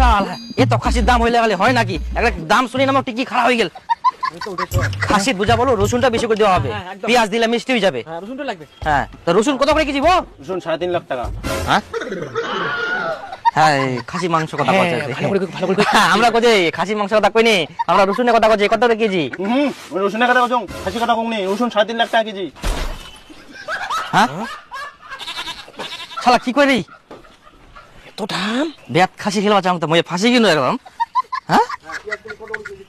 চাল এত খাসির দাম হইলে গেলে হয় নাকি? একটা দাম শুনি না আমার টিকি খারাপ হয়ে গেল। খাসির বুঝা বলো, রসুনটা বেশি করে দেওয়া হবে, পেঁয়াজ দিলে মিষ্টি হয়ে যাবে। রসুনটা লাগবে। হ্যাঁ, তো রসুন কত করে কেজি? রসুন 3.5 লাখ টাকা। হ্যাঁ হ্যাঁ, খাসি মাংস কথা বলছে। আমরা কই খাসি মাংস কথা কইনি, আমরা রসুনের কথা কইছি। কত করে কেজি? ওই রসুনের কথা কইছো, খাসি কথা কইনি। রসুন 3.5 লাখ টাকা কেজি। হ্যাঁ শালা কি কইলি? এত দাম? বেত খাসি খেলবা চাও তো মই ফাঁসি কিনো একদম। হ্যাঁ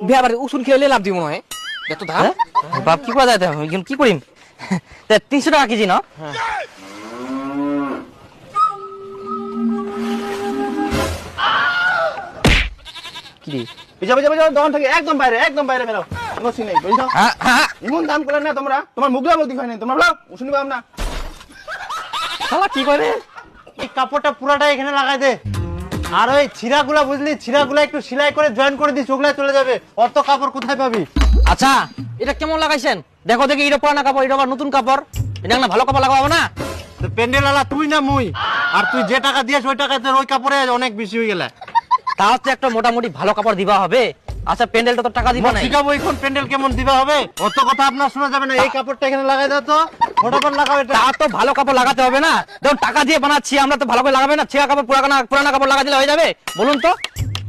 বিয়া বাড়ি উসুন খেলে লাভ দিব নয়, এত দাম। বাপ কি করা যায়, কি করিম? 300 টাকা কেজি না? কি রে? যাবে দোকান থেকে একদম বাইরে বেরো। কোনো সিন নেই, বুঝছো? হ্যাঁ হ্যাঁ, এমন দাম করলে না তোমরা, তোমার মুগলা বলতে হয় না। তোমরা বলো শুনি পাম না। শালা কি করে? এই কাপড়টা পুরাটা এখানে লাগাই দে, আর ওই ছিঁড়াগুলা বুঝলি, ছিঁড়াগুলা একটু সেলাই করে জয়েন করে দিস, ওগুলা চলে যাবে। অত কাপড় কোথায় পাবি? আচ্ছা এটা কেমন লাগাইছেন? দেখো দেখি, এটা পুরানা কাপড়, এটা আবার নতুন কাপড়। এটা না ভালো কাপড় লাগাবো না? তো প্যান্ডেল আলা তুই না মুই? আর তুই যে টাকা দিয়েছ ওই টাকাতে ওই কাপড়ে অনেক বেশি হয়ে গেলে। তাও তো একটা মোটামুটি ভালো কাপড় দিবা হবে। আচ্ছা প্যান্ডেলটা তো টাকা দিবা না। শিখাবো এখন প্যান্ডেল কেমন দিবা হবে, অত কথা আপনার শোনা যাবে না। এই কাপড়টা এখানে লাগাই দাও তো, ফটাফট লাগাও এটা। তা তো ভালো কাপড় লাগাতে হবে না? দেখুন টাকা দিয়ে বানাচ্ছি আমরা, তো ভালো করে লাগাবে না? ছেঁড়া কাপড় পুরানা কাপড় লাগা দিলে হয়ে যাবে? বলুন তো।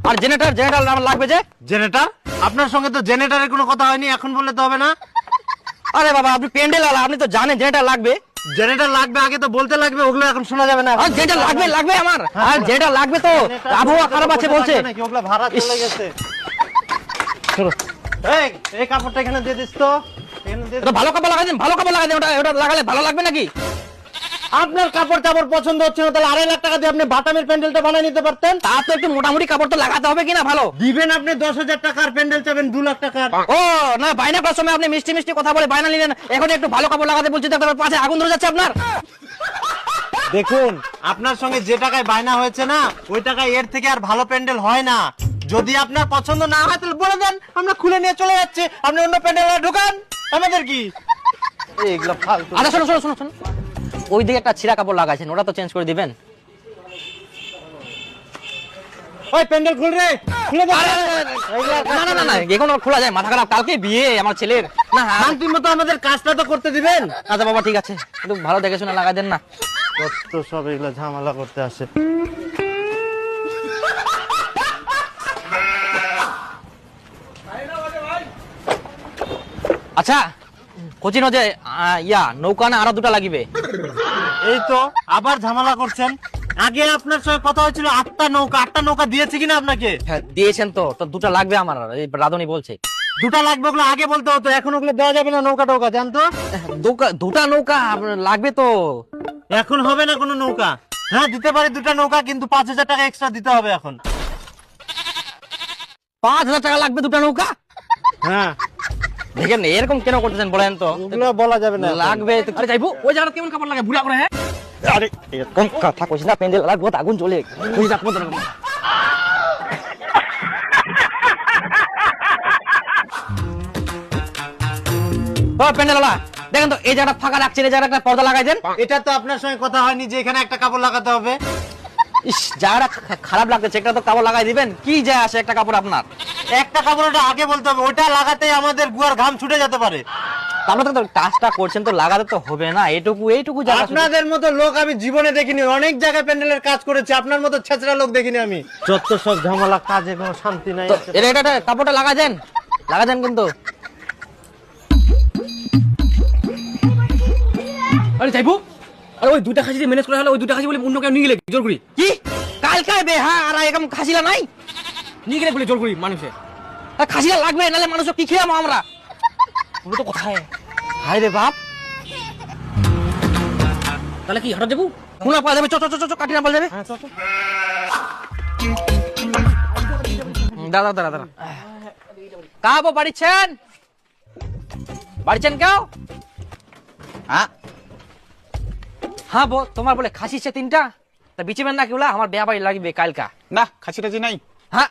আর জেনারেটর লাগবে যে। জেনারেটর? আপনার সঙ্গে তো জেনারেটরের কোনো কথা হয়নি, এখন বললে তো হবে না। আরে বাবা আপনি প্যান্ডেল আলা, আপনি তো জানেন জেনারেটর লাগবে। জেনারেটর লাগবে, আগে তো বলতে লাগবে, ওগুলো এখন শোনা যাবে না। আর জেনারেটর লাগবে আমার, আর জেনারেটর লাগবে তো। আবহাওয়া খারাপ আছে বলছে। ওগুলো ভাড়া চলে গেছে। এই কাপড়টা এখানে দিয়ে দিস তো, এখানে দিয়ে তো ভালো কাপড় লাগাই দেন, ভালো কাপড় লাগাই দেন। ওটা লাগালে ভালো লাগবে নাকি? আপনার কাপড় চাপড় পছন্দ হচ্ছে না, তাহলে 2.5 লাখ টাকা দিয়ে আপনি বাটামের প্যান্ডেলটা বানিয়ে নিতে পারতেন। তা তো একটু মোটামুটি কাপড় তো লাগাতে হবে কিনা ভালো। দিবেন আপনি 10,000 টাকার প্যান্ডেল চাবেন 2 লাখ টাকার। ও না, বায়না করার সময় আপনি মিষ্টি মিষ্টি কথা বলে বায়না নিলেন, এখন একটু ভালো কাপড় লাগাতে বলছি, তারপর পাশে আগুন ধরে যাচ্ছে আপনার। দেখুন আপনার সঙ্গে যে টাকায় বায়না হয়েছে না, ওই টাকায় এর থেকে আর ভালো প্যান্ডেল হয় না। যদি আপনার পছন্দ না হয় তাহলে বলে দেন, আমরা খুলে নিয়ে চলে যাচ্ছি, আপনি অন্য প্যান্ডেল ঢুকান, আমাদের কি? এইগুলো ফালতু। আচ্ছা শোনো, ওই দিকে একটা ছিঁড়া কাপড় লাগাইছেন, ওটা তো চেঞ্জ করে দিবেন। ওই প্যান্ডেল খুল রে, খুলে দে। না এখন খোলা যায়? মাথা খারাপ, কালকে বিয়ে আমার ছেলের। না শান্তি মতো আমাদের কাজটা তো করতে দিবেন। আচ্ছা বাবা ঠিক আছে, একটু ভালো দেখে শুনে লাগাই দেন না। কত সব এগুলো ঝামেলা করতে আসে। আচ্ছা কোচিন যে নৌকা না আরো দুটা লাগিবে? এই তো আবার ঝামেলা করছেন। আগে আপনার সঙ্গে কথা হয়েছিল 8টা নৌকা দিয়েছি কিনা আপনাকে? হ্যাঁ দিয়েছেন তো, তো দুটা লাগবে আমার, এই রাধুনি বলছে। 2টা লাগবে, ওগুলো আগে বলতে হতো, এখন ওগুলো দেওয়া যাবে না। নৌকা জানতো? দুটা নৌকা লাগবে তো। এখন হবে না কোনো নৌকা। হ্যাঁ দিতে পারি 2টা নৌকা, কিন্তু 5,000 টাকা এক্সট্রা দিতে হবে এখন। 5,000 টাকা লাগবে দুটা নৌকা? হ্যাঁ দেখেন এরকম কেন করতেছেন বলেন তো? ওগুলো বলা যাবে না। লাগবে তো। আরে যাইবো ওই জায়গা কেমন কাপড় লাগে বুড়া করে? হ্যাঁ আরে এরকম কথা কইছ না, প্যান্ডেল লাগবে তো আগুন জ্বলে কই রাখবো তো। ও প্যান্ডেলওয়ালা দেখেন তো, এই জায়গাটা ফাঁকা রাখছেন, এই জায়গাটা একটা পর্দা লাগাই দেন। এটা তো আপনার সঙ্গে কথা হয়নি যে এখানে একটা কাপড় লাগাতে হবে। ইস জায়গাটা খারাপ লাগতেছে, একটা তো কাপড় লাগাই দিবেন। কি যায় আসে একটা কাপড় আপনার? একটা কাপড়টা আগে বলতে হবে, ওইটা লাগাতে আমাদের গুয়ার ঘাম ছুটে যেতে পারে। তারপরে তো কাজটা করছেন তো লাগাতে তো হবে না, এইটুকু জায়গা। আপনাদের মতো লোক আমি জীবনে দেখিনি, অনেক জায়গায় প্যান্ডেলের কাজ করেছি, আপনার মতো ছেঁচড়া লোক দেখিনি আমি। যত সব ঝামেলা, কাজে কোনো শান্তি নাই। তো এটা কাপড়টা লাগা দেন কিন্তু। আরে যাইবো, আরে ওই দুটা খাসি দিয়ে ম্যানেজ করা হলো, ওই দুটা খাসি বলে অন্য কেউ নিয়ে গেলে জোর করি। কি কালকায় বেহা আর এরকম খাসিলা নাই? নিয়ে গেলে বলে জোর করি মানুষে। খাসিলা লাগবে, নাহলে মানুষ কি খেয়াম আমরা? ওগুলো তো কোথায়? হাই রে বাপ, তাহলে কি হাঁটা যাবো? কোনা পাওয়া যাবে? কাটি না পাওয়া যাবে? দাদা কাবো বাড়িছেন কেউ? হ্যাঁ তোমার বলে খাসি সে 3টা, তা বিচিবেন না কেউলা? আমার বিয়া বাড়ি লাগবে কালকা। না খাসি টাজি নাই। হ্যাঁ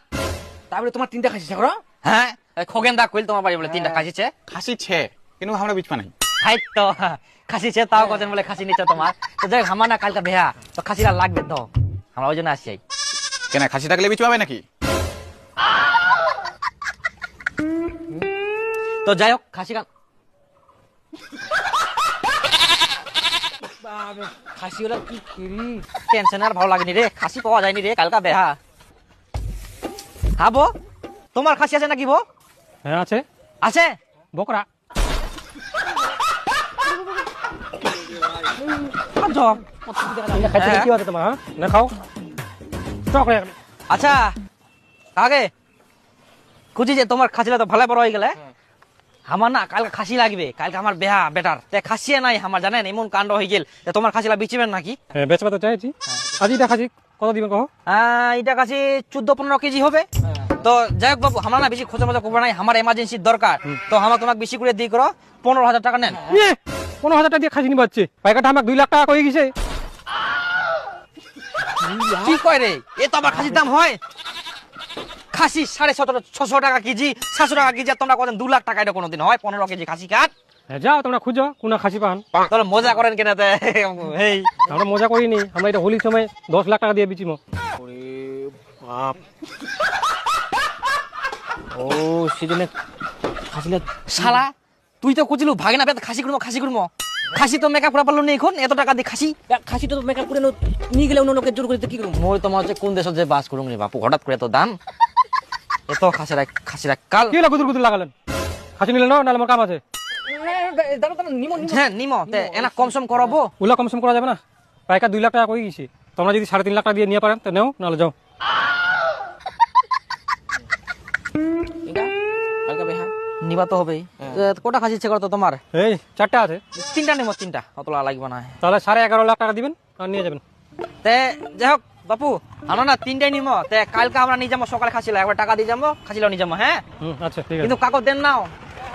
তারপরে তোমার 3টা খাসি ছাড়ো। হ্যাঁ খোগেন দা কইল তোমার বাড়ি বলে 3টা খাসি ছে। খাসি ছে কিন্তু আমরা বিচপা নাই। হাই তো খাসি ছে, তাও কথা বলে খাসি নিচ্ছে তোমার। তো যাই আমার না কালকা বেহা, তো খাসিটা লাগবে তো, আমরা ওই জন্য আসছি। কেন খাসি থাকলে বিচু পাবে নাকি? তো যাই হোক খাসি খাসি ওলা কি করি? টেনশন আর ভালো লাগেনি রে, খাসি পাওয়া যায়নি রে, কালকা বেহা। হ্যাঁ বো, তোমার খাসি আছে নাকি বো? হ্যাঁ আছে। আছে বকরা। হ্যাঁ। কি আছে তোমার? হ্যাঁ না খাও চক রে। আচ্ছা আগে খুঁজি যে তোমার খাসিটা তো ভালো বড় হয়ে গেলে, আমার না কালকে খাসি লাগবে, কালকে আমার বেহা বেটার, তাই খাসি নাই আমার, জানেন এমন কাণ্ড হয়ে গেল। তোমার খাসিলা বেচিবেন নাকি? হ্যাঁ বেচবা তো চাইছি। আজই দেখাচ্ছি কত দিবেন কহ? এটা কাছে 14-15 কেজি হবে। তো যাই হোক বাবু, আমরা না বেশি খোঁজা মজা করবো নাই, আমার এমার্জেন্সির দরকার। তো আমার তোমাকে বেশি করে দিয়ে করো, 15,000 টাকা নেন। 15,000 টাকা দিয়ে খাসি নিবা হচ্ছে, পাইকারটা আমাকে 2 লাখ টাকা কয়ে গেছে। কি কয় রে, এ তো আবার খাসির দাম হয়? খাসি 650 টাকা কেজি, 700 টাকা কেজি, আর তোমরা করেন 2 লাখ টাকা, এটা কোনোদিন হয়? 15 কেজি খাসি কাট। হ্যাঁ যাও তোমরা খুঁজো কোন খাসি পান। তাহলে মজা করেন কেন? এই আমরা মজা করিনি, আমরা এটা হোলির সময় 10 লাখ টাকা দিয়ে বিচিমো। ও সেজন্য খাসিলা শালা, তুই তো খুঁজলু ভাগে না পেতে খাসি করবো, খাসি করবো। খাসি তো মেকআপ করা পারলো না এখন, এত টাকা দিয়ে খাসি। খাসি তো মেকআপ করে নিয়ে গেলে অন্য লোকের জোর করে কি করবো? মই তোমার হচ্ছে কোন দেশে যে বাস করুন রে বাপু, হঠাৎ করে এত দাম। এত খাসিরা কাল কি হলো গুদুর গুদুর লাগালেন? খাসি নিলে না, নাহলে আমার কাম আছে। হ্যাঁ নিমো এনা কম সম করাবো। ওগুলো কম সম করা যাবে না, পাইকার 2 লাখ টাকা কয়ে গেছি। তোমরা যদি 3.5 লাখ টাকা দিয়ে নিয়ে পারেন তো নেও, নাহলে যাও। নিবা তো হবেই। কটা খাসি ইচ্ছে করতো তোমার? এই 4টা আছে। 3টা নিমো, 3টা অতলা লাগবে না। তাহলে 11.5 লাখ টাকা দিবেন আর নিয়ে যাবেন। তে যাই হোক বাপু, আমরা না 3টাই নিমো, তে কালকে আমরা নিয়ে যাবো সকালে খাসিলা, একবার টাকা দিয়ে যাবো, খাসিলাও নিয়ে যাবো। হ্যাঁ আচ্ছা ঠিক আছে। কিন্তু কাকো দেন নাও,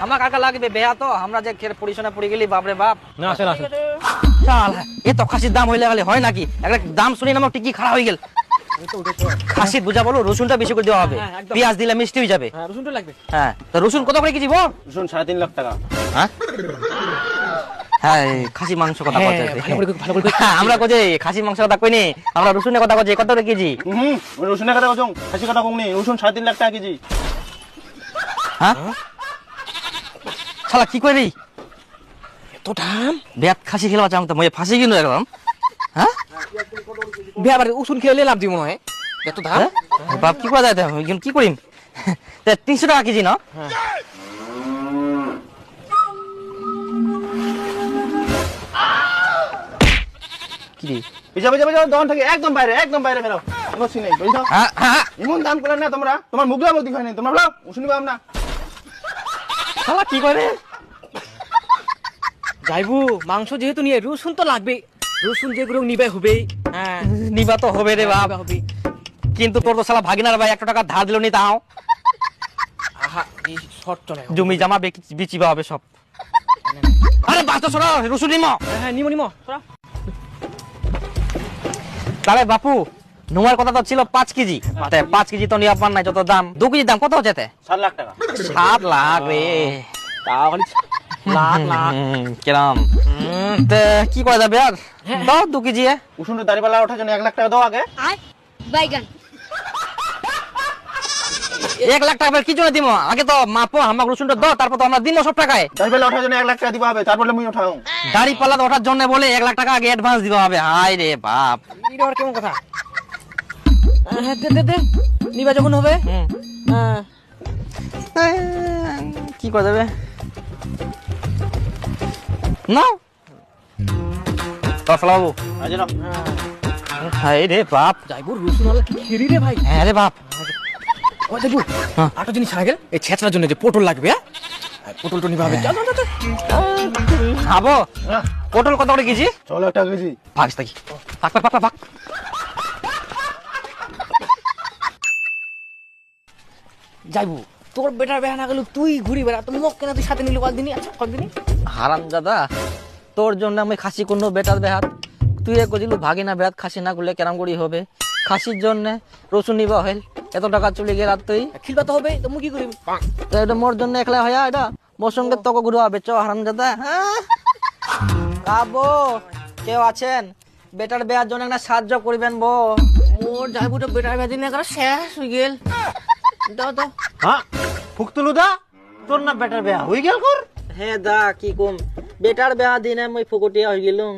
আমার কাকা লাগবে বেহা, তো আমরা যে পরিশনে পড়ে গেলি বাপরে বাপ। না আসেন আসেন। চাল এ তো খাসির দাম হইলে গেলে হয় নাকি? একটা দাম শুনি না আমার টিকি খারাপ হয়ে গেল। খাসির বুঝা বলো, রসুনটা বেশি করে দেওয়া হবে, পেঁয়াজ দিলে মিষ্টি হয়ে যাবে। হ্যাঁ রসুনটা লাগবে। হ্যাঁ তো রসুন কত করে কেজি বল? রসুন 3.5 লাখ টাকা। হ্যাঁ হ্যাঁ খাসি মাংস কথা কইছে, ভালো করে হ্যাঁ আমরা কইছে খাসি মাংস কথা কইনি, আমরা রসুনের কথা কইছে। কত করে কেজি? ওই রসুনের কথা কচং, খাসি কাটা কংনি, রসুন 3.5 লাখ টাকা কেজি। হ্যাঁ শালা কি কইরি? এত দাম? বেত খাসি খেলা চাম তো মই ফাঁসি কিনো একদম। হ্যাঁ বিয়া বাড়ি উসুন খেলে লাভ দিব মনে হয়। এত দাম? বাপ কি করা যায়, কি করিম? 300 টাকা কেজি না? কি রে? বেজা দোকান থেকে একদম বাইরে ফেরাও, কোনো সিন নেই বুঝছো? হ্যাঁ হ্যাঁ এমন দাম করলেন না তোমরা, তোমার মুগলা মতি হয় নাই, তোমরা বলো রসুন পাম না। শালা কি করে? যাইবু মাংস যেহেতু নিয়ে রসুন তো লাগবে, রসুন যেগুলো নিবে হবে। হ্যাঁ নিবা তো হবে রে বাপ, হবে। কিন্তু তোর তো শালা ভাগিনার ভাই 1 টাকা ধার দিল নি, তাও আহা এই শর্ট চলে। জমি জামা বিচিবা হবে সব। আরে বাচ্চা সরা রসুন নিমো। হ্যাঁ নিমো সরা। তাহলে বাপু নোমার কথা তো ছিল 5 কেজি, 5 কেজি তো নিয়ে পান নাই, যত দাম 2 কেজি দাম কত হচ্ছে? 7 লাখ টাকা। 7 লাখ রে, তাও খালি লাখ। কিরাম তে কি করা যাবে আর? দাও 2 কেজি। রসুনের দাড়িপাল্লা ওঠার জন্য 1 লাখ টাকা দাও আগে। বাইগান 1 লাখ টাকা কি জন্য দিব? আগে তো মাপো, আমাকে রসুনটা দাও, তারপর তো আমরা দিব সব টাকায়। দাড়িপাল্লা ওঠার জন্য 1 লাখ টাকা দিবা হবে, তারপরে মুই উঠাও। দাড়ি পাল্লা ওঠার জন্য বলে 1 লাখ টাকা আগে অ্যাডভান্স দিবা হবে? হাই রে বাপ, এটা আর কেমন কথা? হ্যাঁ দে নিবা যখন হবে। হ্যাঁ কি করা যাবে? না বাবু, আজ না হাই রে বাপ, যাইবু রসুন আলা কি খেরি রে ভাই। হ্যাঁ রে বাপ। ও যাইবু আটা জিনিস ছাড়া গেল, এই ছেঁচড়ার জন্য যে পটল লাগবে। হ্যাঁ পটল তো নিবা হবে। চল খাবো। পটল কত করে কেজি? 6 লাখ টাকা কেজি। ভাগ থাকি, ভাগ। যাইবু তোর বেটার বেহা না গেল, তুই ঘুরি বেড়া, তুমি মোক কেন তুই সাথে নিলি কয়েকদিনই? আচ্ছা কয়েকদিনই হারামজাদা, তোর জন্য আমি খাসি কোনো বেটার বেহাত, তুই কইছিলু ভাগিনা বেহাত খাসি না করলে কেরাম করি হবে? খাসির জন্য রসুন নিবা হইল, এত টাকা চলে গেল, আর তুই খিলবা তো হবে, তো মুই কি করিম? তো এটা মোর জন্য একলা হয়া, এটা মোর সঙ্গে তোকে ঘুরে হবে। চ হারামজাদা। হ্যাঁ আবো কেউ আছেন বেটার বেহার জন্য একটা সাহায্য করবেন বো? মোর যাইবুটা বেটার বেদিন করে শেষ হয়ে গেল। দাও দাও। হ্যাঁ ফুকতুলু দা, তোর না বেটার বেয়া হয়ে গেল কর। হ্যাঁ দা কি কম, বেটার বেহা দিনে মই ফকটিয়া হয়ে গেলুম,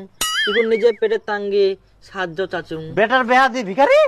এখন নিজে পেটের তাঙ্গি সাহায্য চাচুম। বেটার বেয়া দি ভিখারি।